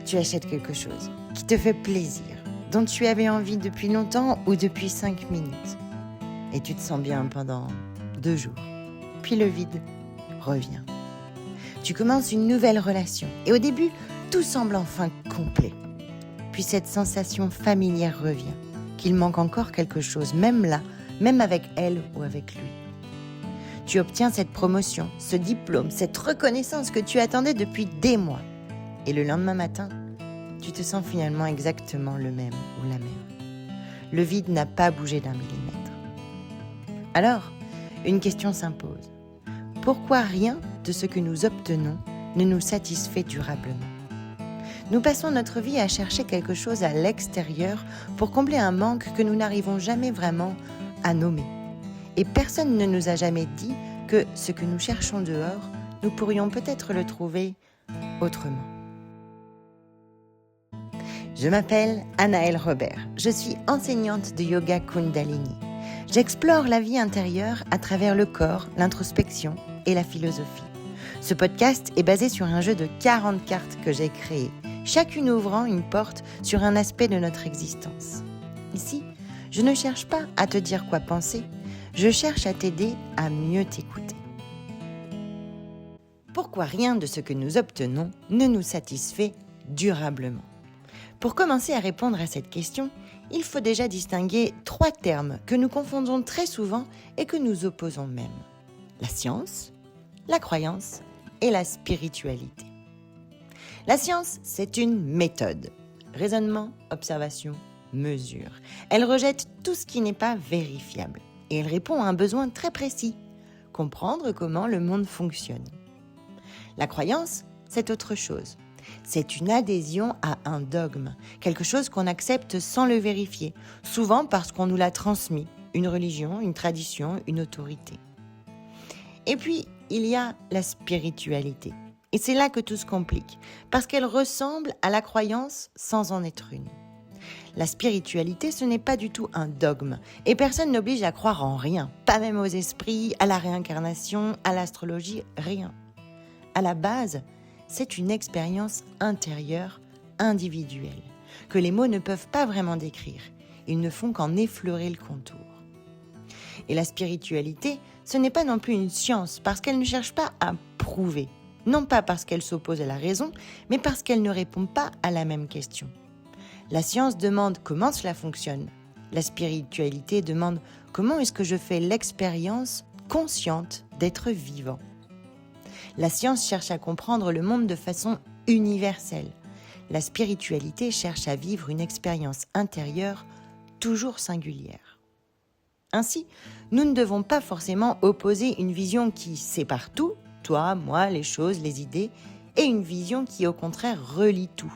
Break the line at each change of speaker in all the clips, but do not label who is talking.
tu achètes quelque chose qui te fait plaisir, dont tu avais envie depuis longtemps ou depuis 5 minutes. Et tu te sens bien pendant 2 jours. Puis le vide revient. Tu commences une nouvelle relation et au début, tout semble enfin complet. Puis cette sensation familière revient, qu'il manque encore quelque chose, même là, même avec elle ou avec lui. Tu obtiens cette promotion, ce diplôme, cette reconnaissance que tu attendais depuis des mois. Et le lendemain matin, tu te sens finalement exactement le même ou la même. Le vide n'a pas bougé d'1 millimètre. Alors, une question s'impose. Pourquoi rien de ce que nous obtenons ne nous satisfait durablement ? Nous passons notre vie à chercher quelque chose à l'extérieur pour combler un manque que nous n'arrivons jamais vraiment à nommer. Et personne ne nous a jamais dit que ce que nous cherchons dehors, nous pourrions peut-être le trouver autrement. Je m'appelle Anaëlle Robert. Je suis enseignante de yoga Kundalini. J'explore la vie intérieure à travers le corps, l'introspection et la philosophie. Ce podcast est basé sur un jeu de 40 cartes que j'ai créé, chacune ouvrant une porte sur un aspect de notre existence. Ici, je ne cherche pas à te dire quoi penser, je cherche à t'aider à mieux t'écouter. Pourquoi rien de ce que nous obtenons ne nous satisfait durablement ? Pour commencer à répondre à cette question, il faut déjà distinguer 3 termes que nous confondons très souvent et que nous opposons même. La science, la croyance et la spiritualité. La science, c'est une méthode. Raisonnement, observation, mesure. Elle rejette tout ce qui n'est pas vérifiable. Et elle répond à un besoin très précis. Comprendre comment le monde fonctionne. La croyance, c'est autre chose. C'est une adhésion à un dogme, quelque chose qu'on accepte sans le vérifier, souvent parce qu'on nous l'a transmis, une religion, une tradition, une autorité. Et puis, il y a la spiritualité. Et c'est là que tout se complique, parce qu'elle ressemble à la croyance sans en être une. La spiritualité, ce n'est pas du tout un dogme, et personne n'oblige à croire en rien, pas même aux esprits, à la réincarnation, à l'astrologie, rien. À la base, c'est une expérience intérieure, individuelle, que les mots ne peuvent pas vraiment décrire. Ils ne font qu'en effleurer le contour. Et la spiritualité, ce n'est pas non plus une science, parce qu'elle ne cherche pas à prouver. Non pas parce qu'elle s'oppose à la raison, mais parce qu'elle ne répond pas à la même question. La science demande comment cela fonctionne. La spiritualité demande comment est-ce que je fais l'expérience consciente d'être vivant. La science cherche à comprendre le monde de façon universelle. La spiritualité cherche à vivre une expérience intérieure toujours singulière. Ainsi, nous ne devons pas forcément opposer une vision qui sépare tout, toi, moi, les choses, les idées, et une vision qui au contraire relie tout.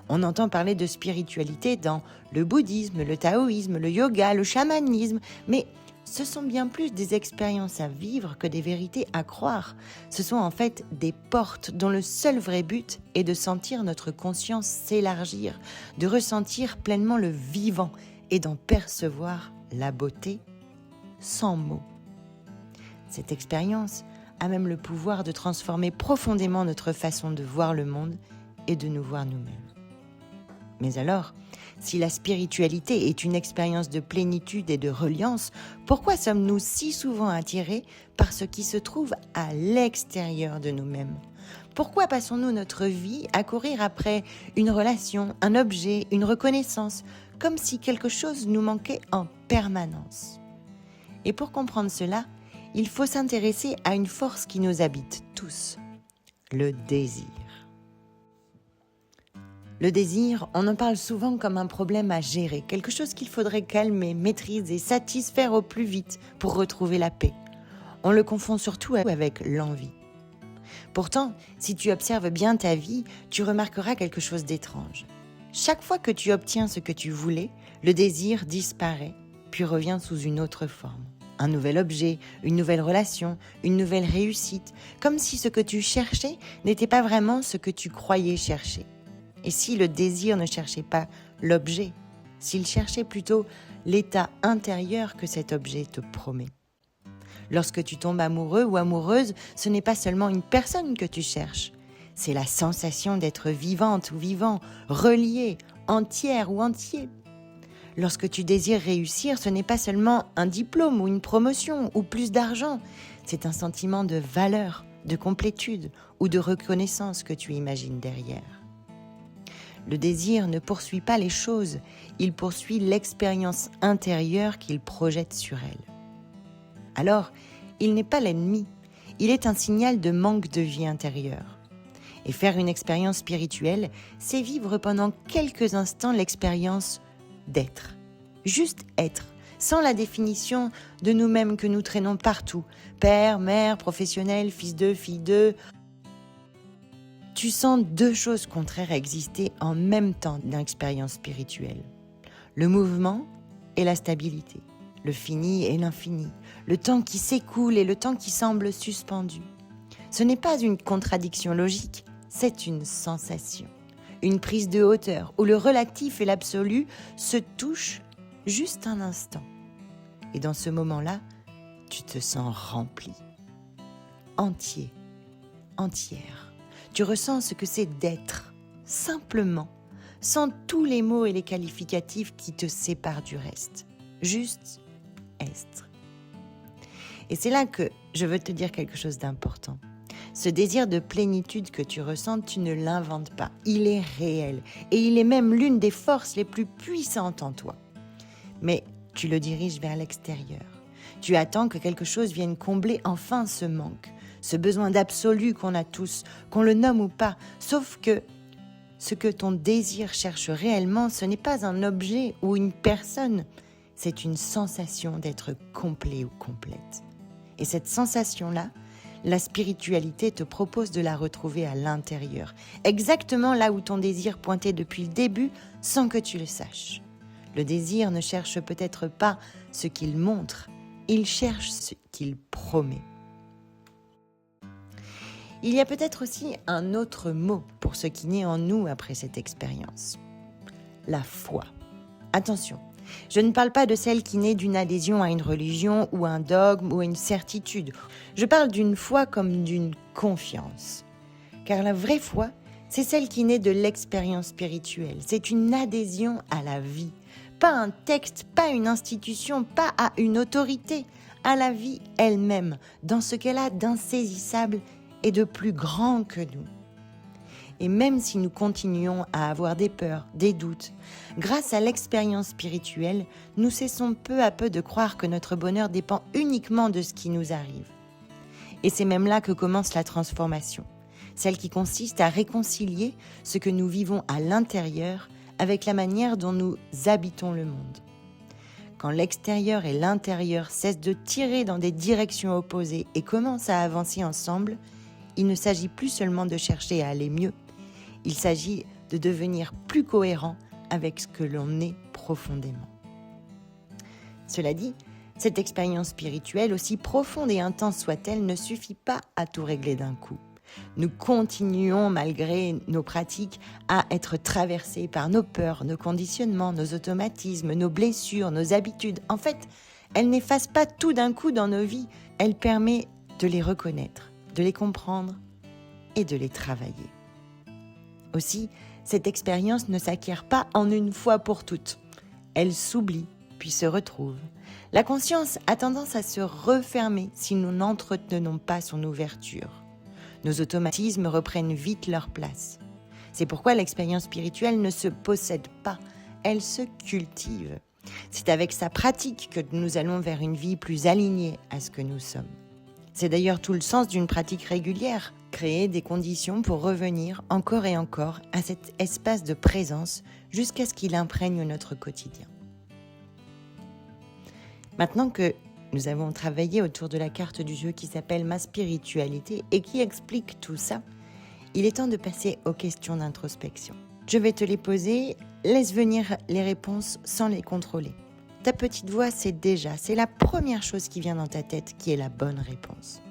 On entend parler de spiritualité dans le bouddhisme, le taoïsme, le yoga, le chamanisme, mais ce sont bien plus des expériences à vivre que des vérités à croire. Ce sont en fait des portes dont le seul vrai but est de sentir notre conscience s'élargir, de ressentir pleinement le vivant et d'en percevoir la beauté sans mots. Cette expérience a même le pouvoir de transformer profondément notre façon de voir le monde et de nous voir nous-mêmes. Mais alors, si la spiritualité est une expérience de plénitude et de reliance, pourquoi sommes-nous si souvent attirés par ce qui se trouve à l'extérieur de nous-mêmes ? Pourquoi passons-nous notre vie à courir après une relation, un objet, une reconnaissance, comme si quelque chose nous manquait en permanence ? Et pour comprendre cela, il faut s'intéresser à une force qui nous habite tous, le désir. Le désir, on en parle souvent comme un problème à gérer, quelque chose qu'il faudrait calmer, maîtriser, satisfaire au plus vite pour retrouver la paix. On le confond surtout avec l'envie. Pourtant, si tu observes bien ta vie, tu remarqueras quelque chose d'étrange. Chaque fois que tu obtiens ce que tu voulais, le désir disparaît, puis revient sous une autre forme. Un nouvel objet, une nouvelle relation, une nouvelle réussite, comme si ce que tu cherchais n'était pas vraiment ce que tu croyais chercher. Et si le désir ne cherchait pas l'objet, s'il cherchait plutôt l'état intérieur que cet objet te promet. Lorsque tu tombes amoureux ou amoureuse, ce n'est pas seulement une personne que tu cherches, c'est la sensation d'être vivante ou vivant, relié, entière ou entier. Lorsque tu désires réussir, ce n'est pas seulement un diplôme ou une promotion ou plus d'argent, c'est un sentiment de valeur, de complétude ou de reconnaissance que tu imagines derrière. Le désir ne poursuit pas les choses, il poursuit l'expérience intérieure qu'il projette sur elles. Alors, il n'est pas l'ennemi, il est un signal de manque de vie intérieure. Et faire une expérience spirituelle, c'est vivre pendant quelques instants l'expérience d'être. Juste être, sans la définition de nous-mêmes que nous traînons partout. Père, mère, professionnel, fils d'eux, fille d'eux. Tu sens deux choses contraires exister en même temps dans l'expérience spirituelle. Le mouvement et la stabilité. Le fini et l'infini. Le temps qui s'écoule et le temps qui semble suspendu. Ce n'est pas une contradiction logique, c'est une sensation. Une prise de hauteur où le relatif et l'absolu se touchent juste un instant. Et dans ce moment-là, tu te sens rempli, entier, entière. Tu ressens ce que c'est d'être, simplement, sans tous les mots et les qualificatifs qui te séparent du reste. Juste être. Et c'est là que je veux te dire quelque chose d'important. Ce désir de plénitude que tu ressens, tu ne l'inventes pas. Il est réel et il est même l'une des forces les plus puissantes en toi. Mais tu le diriges vers l'extérieur. Tu attends que quelque chose vienne combler enfin ce manque, ce besoin d'absolu qu'on a tous, qu'on le nomme ou pas. Sauf que ce que ton désir cherche réellement, ce n'est pas un objet ou une personne, c'est une sensation d'être complet ou complète. Et cette sensation-là, la spiritualité te propose de la retrouver à l'intérieur, exactement là où ton désir pointait depuis le début sans que tu le saches. Le désir ne cherche peut-être pas ce qu'il montre, il cherche ce qu'il promet. Il y a peut-être aussi un autre mot pour ce qui naît en nous après cette expérience. La foi. Attention, je ne parle pas de celle qui naît d'une adhésion à une religion ou un dogme ou une certitude. Je parle d'une foi comme d'une confiance. Car la vraie foi, c'est celle qui naît de l'expérience spirituelle. C'est une adhésion à la vie. Pas un texte, pas une institution, pas à une autorité. À la vie elle-même, dans ce qu'elle a d'insaisissable et de plus grand que nous. Et même si nous continuons à avoir des peurs, des doutes, grâce à l'expérience spirituelle, nous cessons peu à peu de croire que notre bonheur dépend uniquement de ce qui nous arrive. Et c'est même là que commence la transformation, celle qui consiste à réconcilier ce que nous vivons à l'intérieur avec la manière dont nous habitons le monde. Quand l'extérieur et l'intérieur cessent de tirer dans des directions opposées et commencent à avancer ensemble, il ne s'agit plus seulement de chercher à aller mieux, il s'agit de devenir plus cohérent avec ce que l'on est profondément. Cela dit, cette expérience spirituelle, aussi profonde et intense soit-elle, ne suffit pas à tout régler d'un coup. Nous continuons, malgré nos pratiques, à être traversés par nos peurs, nos conditionnements, nos automatismes, nos blessures, nos habitudes. En fait, elle n'efface pas tout d'un coup dans nos vies, elle permet de les reconnaître, de les comprendre et de les travailler. Aussi, cette expérience ne s'acquiert pas en une fois pour toutes. Elle s'oublie, puis se retrouve. La conscience a tendance à se refermer si nous n'entretenons pas son ouverture. Nos automatismes reprennent vite leur place. C'est pourquoi l'expérience spirituelle ne se possède pas, elle se cultive. C'est avec sa pratique que nous allons vers une vie plus alignée à ce que nous sommes. C'est d'ailleurs tout le sens d'une pratique régulière, créer des conditions pour revenir encore et encore à cet espace de présence jusqu'à ce qu'il imprègne notre quotidien. Maintenant que nous avons travaillé autour de la carte du jeu qui s'appelle Ma spiritualité et qui explique tout ça, il est temps de passer aux questions d'introspection. Je vais te les poser, laisse venir les réponses sans les contrôler. Ta petite voix, c'est la première chose qui vient dans ta tête qui est la bonne réponse.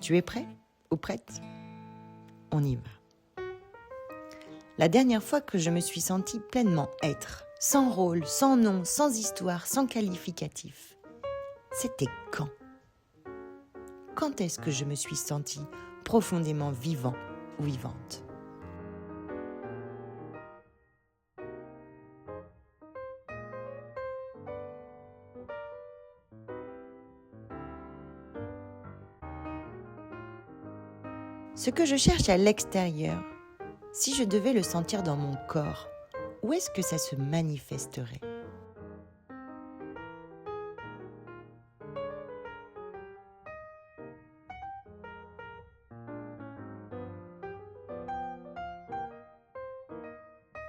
Tu es prêt ou prête ? On y va. La dernière fois que je me suis sentie pleinement être, sans rôle, sans nom, sans histoire, sans qualificatif, c'était quand ? Quand est-ce que je me suis sentie profondément vivant vivante. Ce que je cherche à l'extérieur, si je devais le sentir dans mon corps, où est-ce que ça se manifesterait ?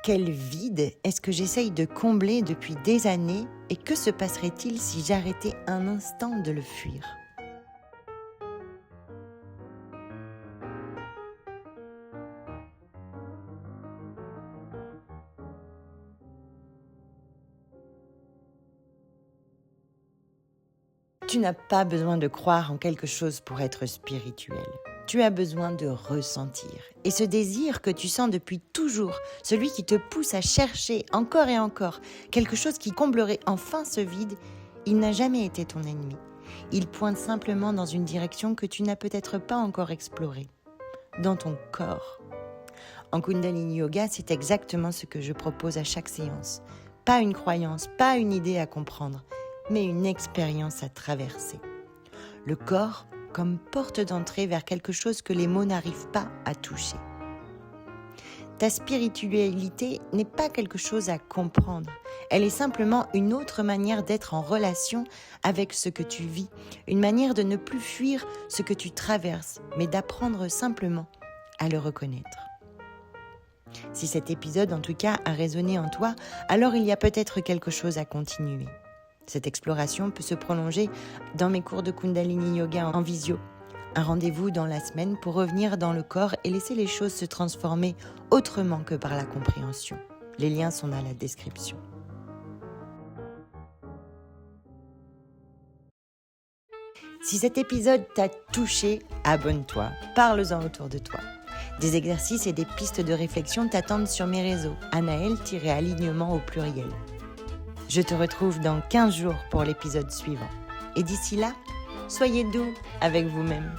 Quel vide est-ce que j'essaye de combler depuis des années et que se passerait-il si j'arrêtais un instant de le fuir ? Tu n'as pas besoin de croire en quelque chose pour être spirituel. Tu as besoin de ressentir. Et ce désir que tu sens depuis toujours, celui qui te pousse à chercher encore et encore quelque chose qui comblerait enfin ce vide, il n'a jamais été ton ennemi. Il pointe simplement dans une direction que tu n'as peut-être pas encore explorée, dans ton corps. En Kundalini Yoga, c'est exactement ce que je propose à chaque séance. Pas une croyance, pas une idée à comprendre, mais une expérience à traverser. Le corps comme porte d'entrée vers quelque chose que les mots n'arrivent pas à toucher. Ta spiritualité n'est pas quelque chose à comprendre. Elle est simplement une autre manière d'être en relation avec ce que tu vis, une manière de ne plus fuir ce que tu traverses, mais d'apprendre simplement à le reconnaître. Si cet épisode, en tout cas, a résonné en toi, alors il y a peut-être quelque chose à continuer. Cette exploration peut se prolonger dans mes cours de Kundalini Yoga en visio. Un rendez-vous dans la semaine pour revenir dans le corps et laisser les choses se transformer autrement que par la compréhension. Les liens sont dans la description. Si cet épisode t'a touché, abonne-toi, parle-en autour de toi. Des exercices et des pistes de réflexion t'attendent sur mes réseaux, Anaëlle-alignement au pluriel. Je te retrouve dans 15 jours pour l'épisode suivant. Et d'ici là, soyez doux avec vous-même.